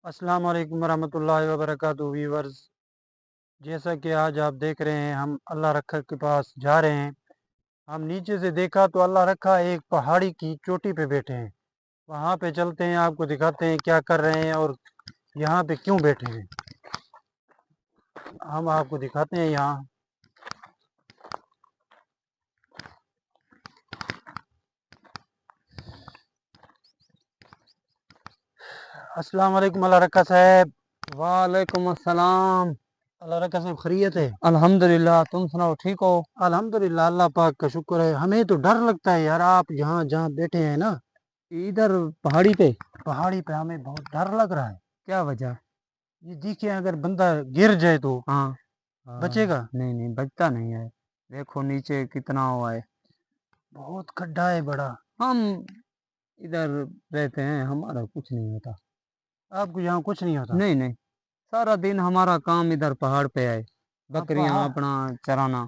अस्सलाम वालेकुम रहमतुल्लाहि व बरकातुहू व्यूअर्स। जैसा कि आज आप देख रहे हैं, हम अल्लाह रखा के पास जा रहे हैं। हम नीचे से देखा तो अल्लाह रखा एक पहाड़ी की चोटी पे बैठे हैं। वहाँ पे चलते हैं, आपको दिखाते हैं क्या कर रहे हैं और यहाँ पे क्यों बैठे हैं। हम आपको दिखाते हैं यहाँ। अस्सलाम वालेकुम अल्लाह रखा साहब। वालेकुम अस्सलाम। अल्लाह रखा साहब खैरियत है? अल्हम्दुलिल्लाह, तुम सुनाओ, ठीक हो? अल्हम्दुलिल्लाह, अल्लाह पाक का शुक्र है। हमें तो डर लगता है यार, आप यहाँ जहाँ बैठे हैं ना इधर पहाड़ी पे पहाड़ी पे, हमें बहुत डर लग रहा है। क्या वजह? ये देखिए, अगर बंदा गिर जाए तो हाँ। बचेगा? नहीं नहीं, बचता नहीं है। देखो नीचे कितना हुआ है। बहुत खड्डा है बड़ा। हम इधर रहते हैं, हमारा कुछ नहीं होता। आपको यहाँ कुछ नहीं होता? नहीं नहीं, सारा दिन हमारा काम इधर पहाड़ पे है। आप बकरियां अपना चराना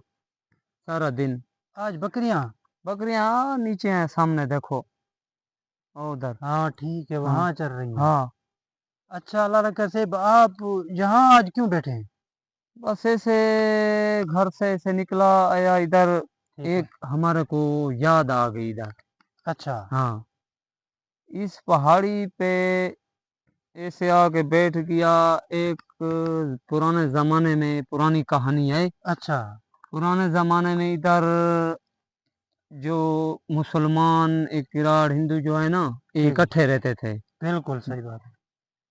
सारा दिन। आज बकरियां? बकरियां नीचे हैं, सामने देखो, उधर। हाँ ठीक है, हाँ वहाँ चल रही हैं। हाँ। अच्छा, अल्लाह रखा से आप यहाँ आज क्यों बैठे हैं? बस ऐसे घर से ऐसे निकला आया इधर। ठीक है। एक हमारे को याद आ गई इधर। अच्छा। हाँ, इस पहाड़ी पे ऐसे आके बैठ गया। एक पुराने जमाने में पुरानी कहानी है। अच्छा। पुराने जमाने में इधर जो मुसलमान एक किराड़ हिंदू जो है ना, ये ठीक है, इकट्ठे रहते थे। बिल्कुल सही बात है।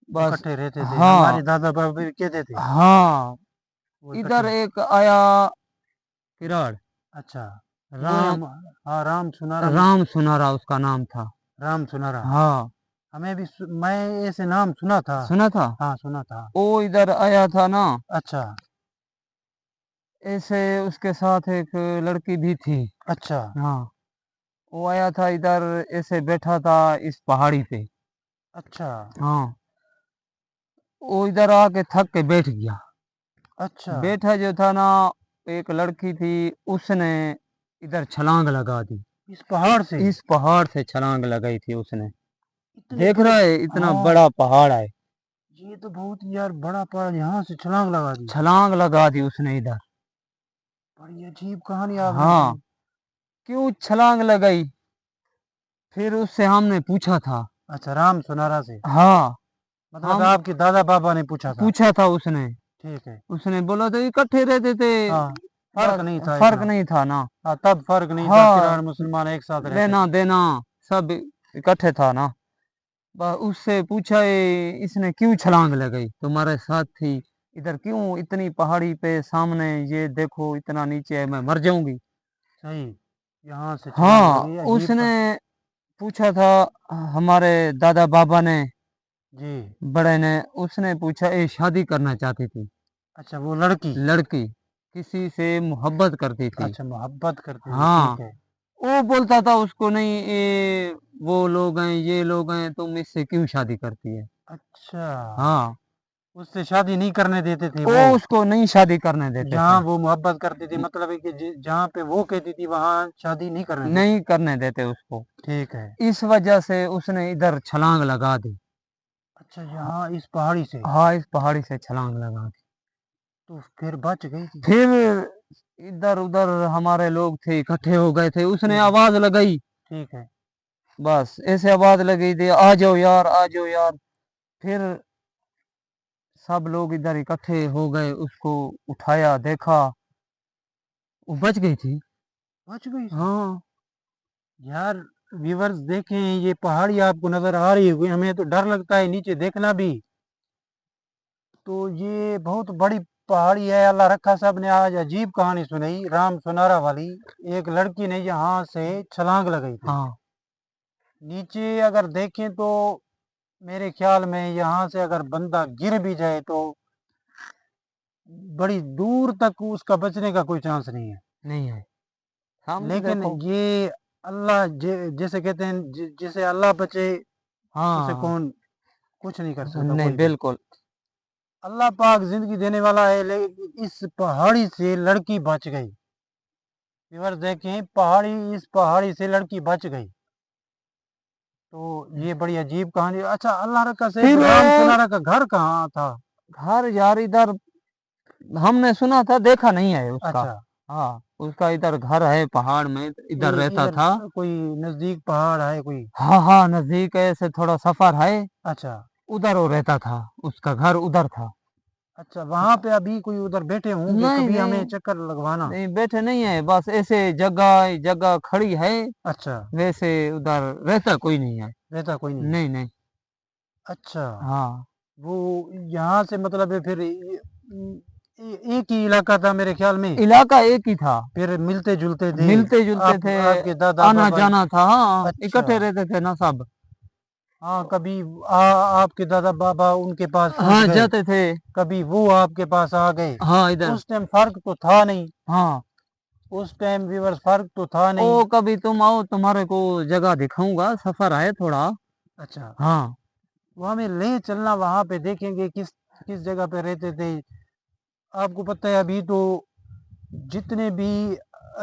बस। इकट्ठे रहते थे, हाँ हमारे दादा बाबा भी कहते थे हाँ। वो इधर इकट्ठे। एक आया किराड़। अच्छा। वो राम। हाँ, राम सुनारा। राम सुनारा उसका नाम था। राम सुनारा। हाँ, हमें भी मैं ऐसे नाम सुना था। सुना था। हाँ सुना था। वो इधर आया था ना। अच्छा। ऐसे उसके साथ एक लड़की भी थी। अच्छा। हाँ, वो आया था इधर, ऐसे बैठा था इस पहाड़ी पे। अच्छा। हाँ, वो इधर आके थक के बैठ गया। अच्छा। बैठा जो था ना, एक लड़की थी, उसने इधर छलांग लगा दी। इस पहाड़ से? इस पहाड़ से छलांग लगाई थी उसने। इतने देख बड़े? रहा है, इतना हाँ, बड़ा पहाड़ है। ये तो बहुत यार बड़ा पहाड़, यहाँ से छलांग लगा दी। छलांग लगा दी उसने इधर। बड़ी अजीब कहानी आपने हाँ, बताई। क्यों छलांग लगाई? फिर उससे हमने पूछा था। अच्छा, राम सुनारा से? हाँ, मतलब हम आपके दादा बाबा ने पूछा था? पूछा था उसने। ठीक है। उसने बोला तो इकट्ठे रहते थे। हाँ, फर्क बस, नहीं था फर्क इतना। नहीं था ना। हाँ, तब फर्क नहीं था, किराड़ हाँ, मुसलमान एक साथ रहते लेना थे। देना सब इकट्ठे था ना। बस उससे पूछा, इसने क्यों छलांग लगाई तुम्हारे साथ थी, इधर क्यों इतनी पहाड़ी पे सामने, ये देखो इतना नीचे है, मैं मर जाऊंगी। सही। यहाँ से छलांग हाँ, लगी, अजीब उसने का। पूछा था हमारे दादा बाबा ने, जी। बड़े ने। उसने पूछा, ये शादी करना चाहती थी अच्छा, वो लड़की? लड़की, किसी से मोहब्बत करती थी। अच्छा, मोहब्बत करते थे, हाँ, ठीक है। वो बोलता था उसको, नहीं ये वो लोग हैं, ये लोग हैं, तुम इससे क्यों शादी करती है? अच्छा, हाँ, उससे शादी नहीं करने देते थे वो वो? उसको नहीं शादी करने देते थे। जहाँ वो मोहब्बत करती थी, मतलब है कि जहाँ पे वो कहती थी वहाँ शादी नहीं करने देते। नहीं करने देते उसको। ठीक है। इस वजह से उसने इधर छलांग लगा दी। अच्छा, यहाँ इस पहाड़ी से? हाँ, इस पहाड़ी से छलांग लगा दी। तो फिर बच गई थी? फिर इधर उधर हमारे लोग थे, इकट्ठे हो गए थे, उसने ठीक है। आवाज लगाई। ठीक है। बस ऐसे आवाज लगी थी, आ जाओ यार, आ जाओ यार। फिर सब लोग इधर इकट्ठे हो गए, उसको उठाया, देखा, वो बच गई थी। बच गई थी? हाँ। यार, व्यूवर्स देखें, ये पहाड़ी आपको नजर आ रही होगी, हमें तो डर लगता है नीचे देखना भी। तो ये बहुत बड़ी पहाड़ी है। अल्लाह रखा साहब ने आज अजीब कहानी सुनाई, राम सुनारा वाली। एक लड़की ने यहाँ से छलांग लगाई थी। हाँ, नीचे अगर देखें तो मेरे ख्याल में यहाँ से अगर बंदा गिर भी जाए तो बड़ी दूर तक उसका बचने का कोई चांस नहीं है। नहीं है, सामने लेकिन देखो। ये अल्लाह जैसे कहते हैं, जिसे अल्लाह बचे उसे हाँ, कौन कुछ नहीं कर सकता, नहीं कोई भी। बिल्कुल। अल्लाह पाक जिंदगी देने वाला है, लेकिन इस पहाड़ी से लड़की बच गई। व्यूअर्स देखें, पहाड़ी, इस पहाड़ी से लड़की बच गई। तो ये बड़ी अजीब कहानी। अच्छा अल्लाह रखा से फिर राम सुनारा का घर कहाँ था? घर यार इधर हमने सुना था, देखा नहीं है उसका। अच्छा हाँ, उसका इधर घर है पहाड़ में, इधर रहता इधर था। कोई नजदीक पहाड़ है कोई? हाँ हाँ, नजदीक है, से थोड़ा सफर है, अच्छा उधर वो रहता था, उसका घर उधर था। अच्छा, वहां पे अभी कोई उधर बैठे होंगे, नहीं कभी नहीं हमें चक्कर लगवाना। नहीं, बैठे नहीं है, बस ऐसे जगह जगह खड़ी है, अच्छा, वैसे उधर रहता कोई नहीं है। रहता कोई नहीं है। नहीं नहीं। अच्छा, हाँ, वो यहाँ से मतलब है फिर एक ही इलाका था मेरे ख्याल में, इलाका एक ही था, फिर मिलते जुलते थे। मिलते जुलते आप थे, आपके दादा आना बाबा? जाना था, हाँ, अच्छा, इकट्ठे रहते थे ना सब। हाँ कभी आपके दादा बाबा उनके पास पहुंच हाँ, गए, जाते थे। कभी वो आपके पास आ गए। हाँ, इधर। उस टाइम फर्क तो था नहीं, हाँ, उस टाइम व्यूअर्स फर्क तो था नहीं। ओ कभी तुम आओ, तुम्हारे को जगह दिखाऊंगा, सफर है थोड़ा। अच्छा, हाँ वो हमें ले चलना, वहां पे देखेंगे किस किस जगह पे रहते थे। आपको पता है अभी तो जितने भी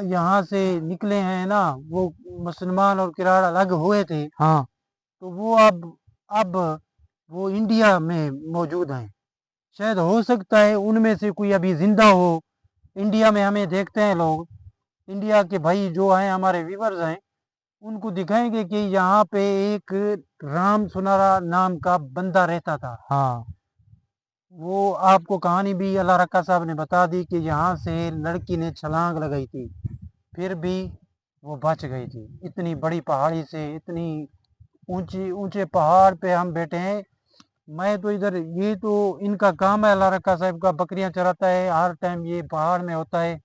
यहाँ से निकले हैं ना, वो मुसलमान और किराड़ अलग हुए थे, हाँ तो वो अब वो इंडिया में मौजूद हैं। शायद हो सकता है उनमें से कोई अभी जिंदा हो। इंडिया में हमें देखते हैं लोग, इंडिया के भाई जो हैं हमारे व्यूवर्स हैं, उनको दिखाएंगे कि यहाँ पे एक राम सुनारा नाम का बंदा रहता था। हाँ वो आपको कहानी भी अल्लाह रक्का साहब ने बता दी कि यहाँ से लड़की ने छलांग लगाई थी, फिर भी वो बच गई थी। इतनी बड़ी पहाड़ी से, इतनी ऊंची ऊंचे पहाड़ पे हम बैठे हैं। मैं तो इधर, ये तो इनका काम है, अल्लाह रक्का साहब का, बकरियां चराता है, हर टाइम ये पहाड़ में होता है।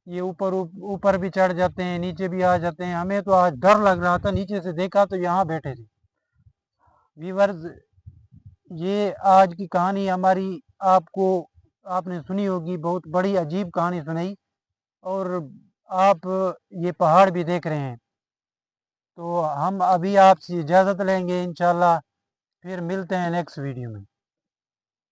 ये ऊपर भी चढ़ जाते हैं, नीचे भी आ जाते हैं। हमें तो आज डर लग रहा था, नीचे से देखा तो यहाँ बैठे थे। व्यूअर्स, ये आज की कहानी हमारी आपको, आपने सुनी होगी, बहुत बड़ी अजीब कहानी सुनाई। और आप ये पहाड़ भी देख रहे हैं। तो हम अभी आपसे इजाज़त लेंगे, इंशाल्लाह फिर मिलते हैं नेक्स्ट वीडियो में।